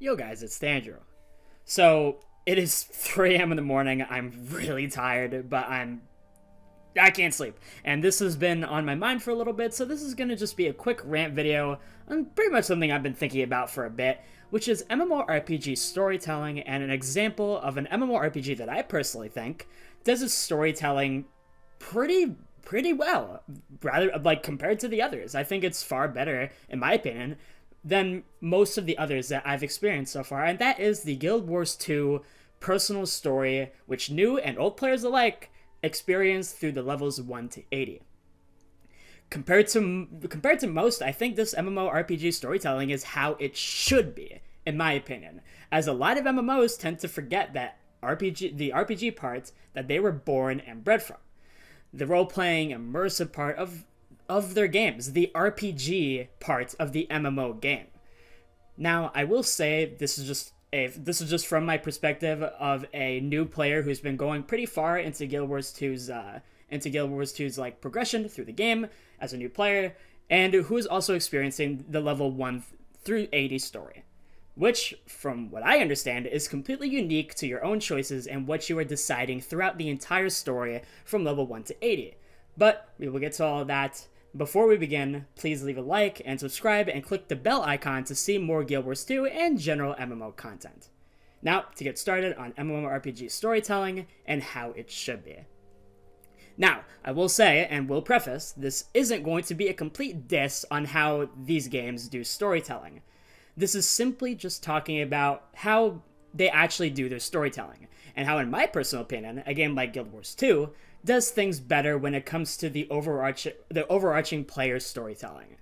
Yo guys, it's Andrew. So it is 3 a.m. in the morning. I'm really tired, but I can't sleep. And this has been on my mind for a little bit, so this is gonna just be a quick rant video on pretty much something I've been thinking about for a bit, which is MMORPG storytelling and an example of an MMORPG that I personally think does its storytelling pretty well, rather like compared to the others. I think it's far better, in my opinion, than most of the others that I've experienced so far, and that is the Guild Wars 2 personal story, which new and old players alike experienced through the levels 1 to 80. Compared to most, I think this MMORPG storytelling is how it should be, in my opinion, as a lot of MMOs tend to forget that the RPG part that they were born and bred from. The role-playing, immersive part of their games, the RPG part of the MMO game. Now, I will say this is just from my perspective of a new player who's been going pretty far into Guild Wars 2's like progression through the game as a new player, and who is also experiencing the level 1 through 80 story, which, from what I understand, is completely unique to your own choices and what you are deciding throughout the entire story from level 1 to 80. But we will get to all of that. Before we begin, please leave a like and subscribe and click the bell icon to see more Guild Wars 2 and general MMO content. Now, to get started on MMORPG storytelling and how it should be. Now, I will say, and will preface, this isn't going to be a complete diss on how these games do storytelling. This is simply just talking about how they actually do their storytelling, and how, in my personal opinion, a game like Guild Wars 2 does things better when it comes to the overarching player storytelling.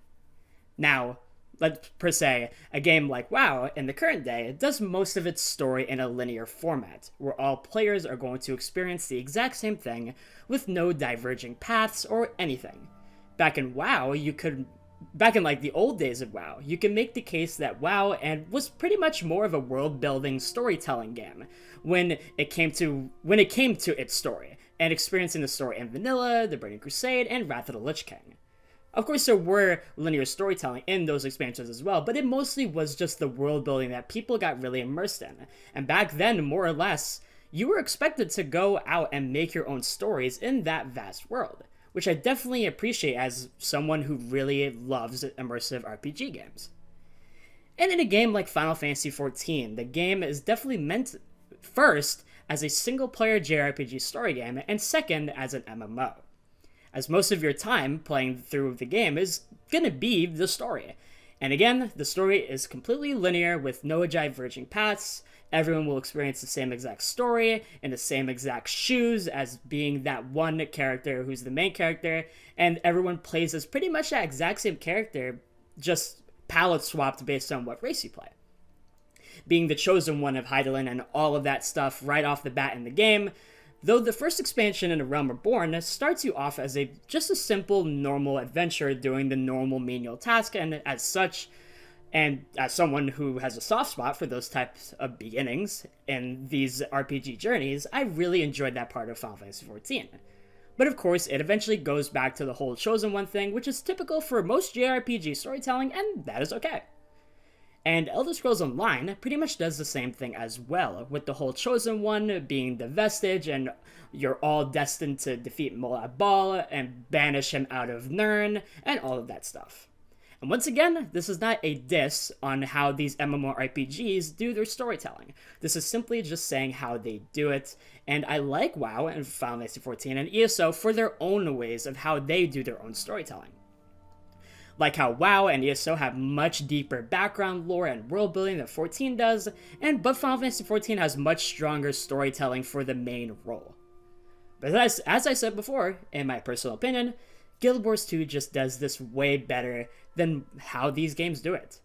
Now, let's per se, a game like WoW in the current day does most of its story in a linear format, where all players are going to experience the exact same thing with no diverging paths or anything. Back in like the old days of WoW, you can make the case that WoW was pretty much more of a world-building storytelling game when it came to its story, and experiencing the story in Vanilla, the Burning Crusade, and Wrath of the Lich King. Of course, there were linear storytelling in those expansions as well, but it mostly was just the world building that people got really immersed in. And back then, more or less, you were expected to go out and make your own stories in that vast world, which I definitely appreciate as someone who really loves immersive RPG games. And in a game like Final Fantasy XIV, the game is definitely meant first as a single-player JRPG story game, and second as an MMO, as most of your time playing through the game is going to be the story. And again, the story is completely linear with no diverging paths. Everyone will experience the same exact story in the same exact shoes as being that one character who's the main character, and everyone plays as pretty much that exact same character, just palette swapped based on what race you play. Being the chosen one of Hydaelyn and all of that stuff right off the bat in the game, though the first expansion in A Realm Reborn starts you off as just a simple, normal adventure doing the normal menial task, and as such, and as someone who has a soft spot for those types of beginnings in these RPG journeys, I really enjoyed that part of Final Fantasy XIV. But of course, it eventually goes back to the whole chosen one thing, which is typical for most JRPG storytelling, and that is okay. And Elder Scrolls Online pretty much does the same thing as well, with the whole chosen one being the vestige, and you're all destined to defeat Moab Bal and banish him out of Nirn, and all of that stuff. And once again, this is not a diss on how these MMORPGs do their storytelling. This is simply just saying how they do it, and I like WoW and Final Fantasy XIV and ESO for their own ways of how they do their own storytelling. Like how WoW and ESO have much deeper background lore and world building than 14 does, but Final Fantasy XIV has much stronger storytelling for the main role. But as I said before, in my personal opinion, Guild Wars 2 just does this way better than how these games do it,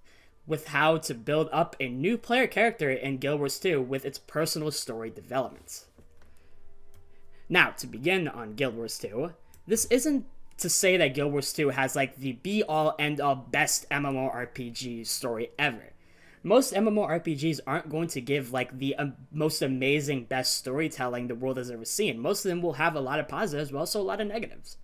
with how to build up a new player character in Guild Wars 2 with its personal story development. Now, to begin on Guild Wars 2, this isn't to say that Guild Wars 2 has like the be-all end-all best MMORPG story ever. Most MMORPGs aren't going to give like the most amazing best storytelling the world has ever seen. Most of them will have a lot of positives but also a lot of negatives.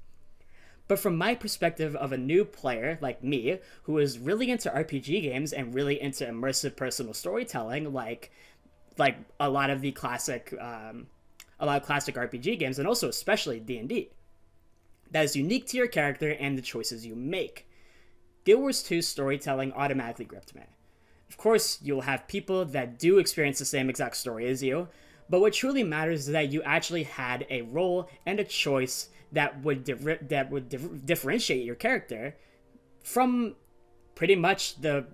But from my perspective of a new player like me, who is really into RPG games and really into immersive personal storytelling, like a lot of classic RPG games, and also especially D&D, that is unique to your character and the choices you make. Guild Wars 2 storytelling automatically gripped me. Of course, you'll have people that do experience the same exact story as you, but what truly matters is that you actually had a role and a choice that would differentiate your character from pretty much the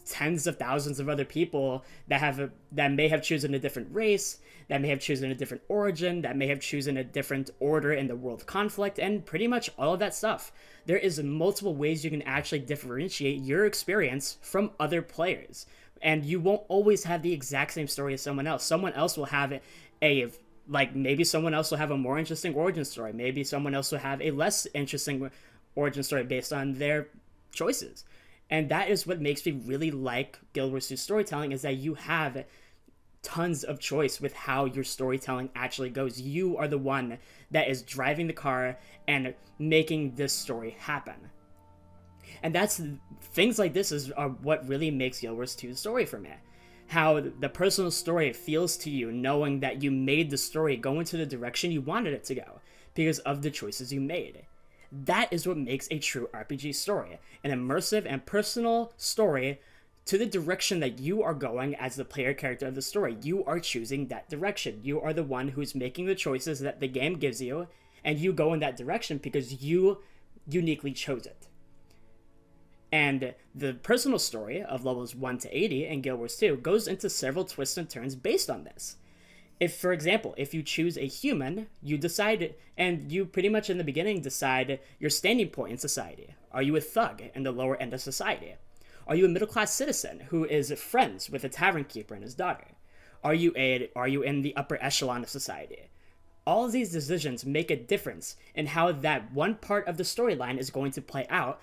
tens of thousands of other people that may have chosen a different race, that may have chosen a different origin, that may have chosen a different order in the world conflict, and pretty much all of that stuff. There is multiple ways you can actually differentiate your experience from other players, and you won't always have the exact same story as someone else. Someone else will have maybe someone else will have a more interesting origin story. Maybe someone else will have a less interesting origin story based on their choices. And that is what makes me really like Guild Wars 2 storytelling, is that you have tons of choice with how your storytelling actually goes. You are the one that is driving the car and making this story happen. And that's things like this are what really makes Guild Wars 2 story for me. How the personal story feels to you, knowing that you made the story go into the direction you wanted it to go because of the choices you made. That is what makes a true RPG story, an immersive and personal story to the direction that you are going as the player character of the story. You are choosing that direction. You are the one who's making the choices that the game gives you, and you go in that direction because you uniquely chose it. And the personal story of levels 1 to 80 in Guild Wars 2 goes into several twists and turns based on this. If, for example, if you choose a human, you decide, and you pretty much in the beginning decide your standing point in society. Are you a thug in the lower end of society? Are you a middle-class citizen who is friends with a tavern keeper and his daughter? Are you in the upper echelon of society? All of these decisions make a difference in how that one part of the storyline is going to play out,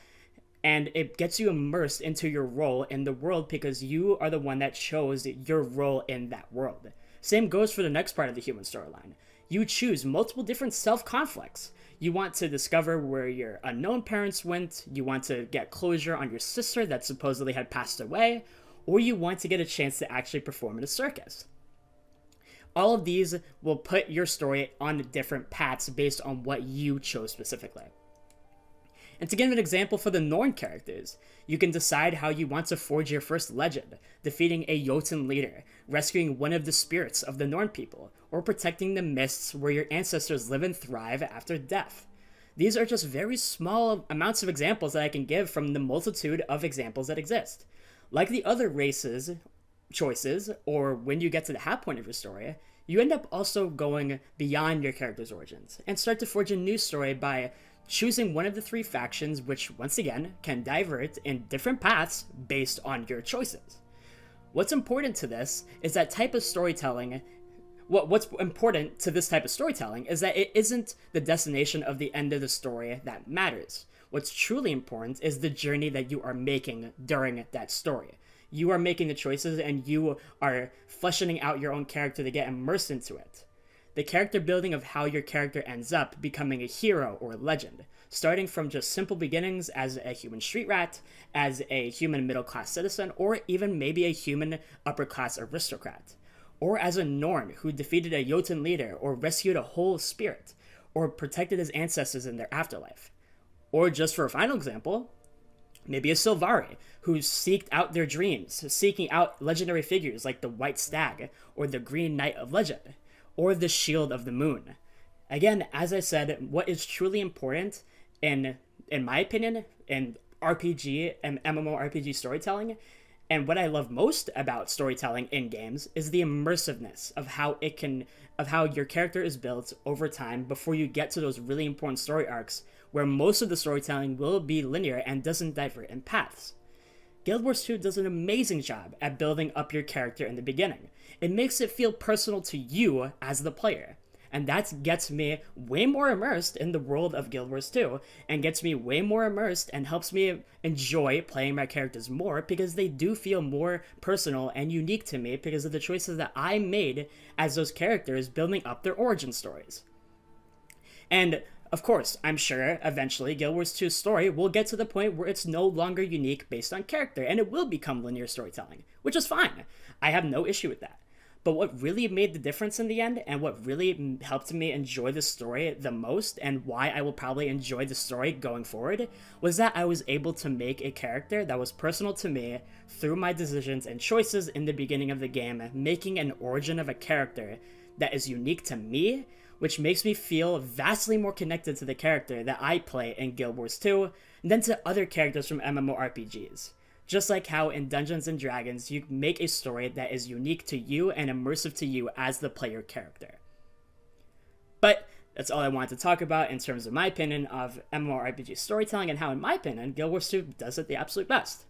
and it gets you immersed into your role in the world because you are the one that chose your role in that world. Same goes for the next part of the human storyline. You choose multiple different self-conflicts. You want to discover where your unknown parents went, you want to get closure on your sister that supposedly had passed away, or you want to get a chance to actually perform in a circus. All of these will put your story on different paths based on what you chose specifically. And to give an example for the Norn characters, you can decide how you want to forge your first legend, defeating a Jotun leader, rescuing one of the spirits of the Norn people, or protecting the mists where your ancestors live and thrive after death. These are just very small amounts of examples that I can give from the multitude of examples that exist. Like the other races' choices, or when you get to the half point of your story, you end up also going beyond your character's origins, and start to forge a new story by choosing one of the three factions, which once again can divert in different paths based on your choices. What's important to this is that type of storytelling. What's important to this type of storytelling is that it isn't the destination of the end of the story that matters. What's truly important is the journey that you are making during that story. You are making the choices and you are fleshing out your own character to get immersed into it. The character building of how your character ends up becoming a hero or a legend, starting from just simple beginnings as a human street rat, as a human middle-class citizen, or even maybe a human upper-class aristocrat, or as a Norn who defeated a Jotun leader or rescued a whole spirit, or protected his ancestors in their afterlife. Or just for a final example, maybe a Sylvari who seeked out their dreams, seeking out legendary figures like the White Stag or the Green Knight of Legend, or the Shield of the Moon. Again, as I said, what is truly important in my opinion, in RPG and MMORPG storytelling, and what I love most about storytelling in games is the immersiveness of how your character is built over time before you get to those really important story arcs where most of the storytelling will be linear and doesn't divert in paths. Guild Wars 2 does an amazing job at building up your character in the beginning. It makes it feel personal to you as the player. And that gets me way more immersed in the world of Guild Wars 2, and gets me way more immersed and helps me enjoy playing my characters more because they do feel more personal and unique to me because of the choices that I made as those characters building up their origin stories. And Of course, I'm sure eventually Guild Wars 2's story will get to the point where it's no longer unique based on character, and it will become linear storytelling, which is fine. I have no issue with that. But what really made the difference in the end, and what really helped me enjoy the story the most, and why I will probably enjoy the story going forward, was that I was able to make a character that was personal to me through my decisions and choices in the beginning of the game, making an origin of a character that is unique to me, which makes me feel vastly more connected to the character that I play in Guild Wars 2 than to other characters from MMORPGs. Just like how in Dungeons & Dragons, you make a story that is unique to you and immersive to you as the player character. But that's all I wanted to talk about in terms of my opinion of MMORPG storytelling and how, in my opinion, Guild Wars 2 does it the absolute best.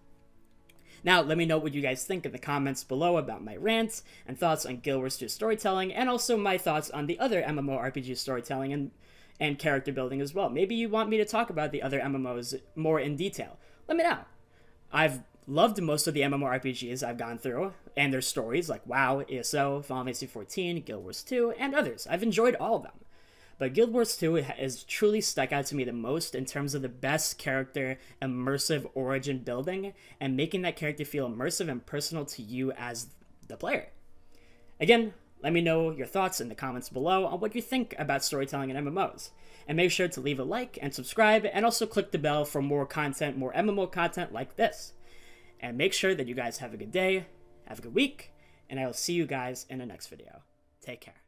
Now, let me know what you guys think in the comments below about my rants and thoughts on Guild Wars 2 storytelling, and also my thoughts on the other MMORPG storytelling and character building as well. Maybe you want me to talk about the other MMOs more in detail. Let me know. I've loved most of the MMORPGs I've gone through, and their stories like WoW, ESO, Final Fantasy XIV, Guild Wars 2, and others. I've enjoyed all of them. But Guild Wars 2 has truly stuck out to me the most in terms of the best character immersive origin building, and making that character feel immersive and personal to you as the player. Again, let me know your thoughts in the comments below on what you think about storytelling in MMOs. And make sure to leave a like and subscribe, and also click the bell for more content, more MMO content like this. And make sure that you guys have a good day, have a good week, and I will see you guys in the next video. Take care.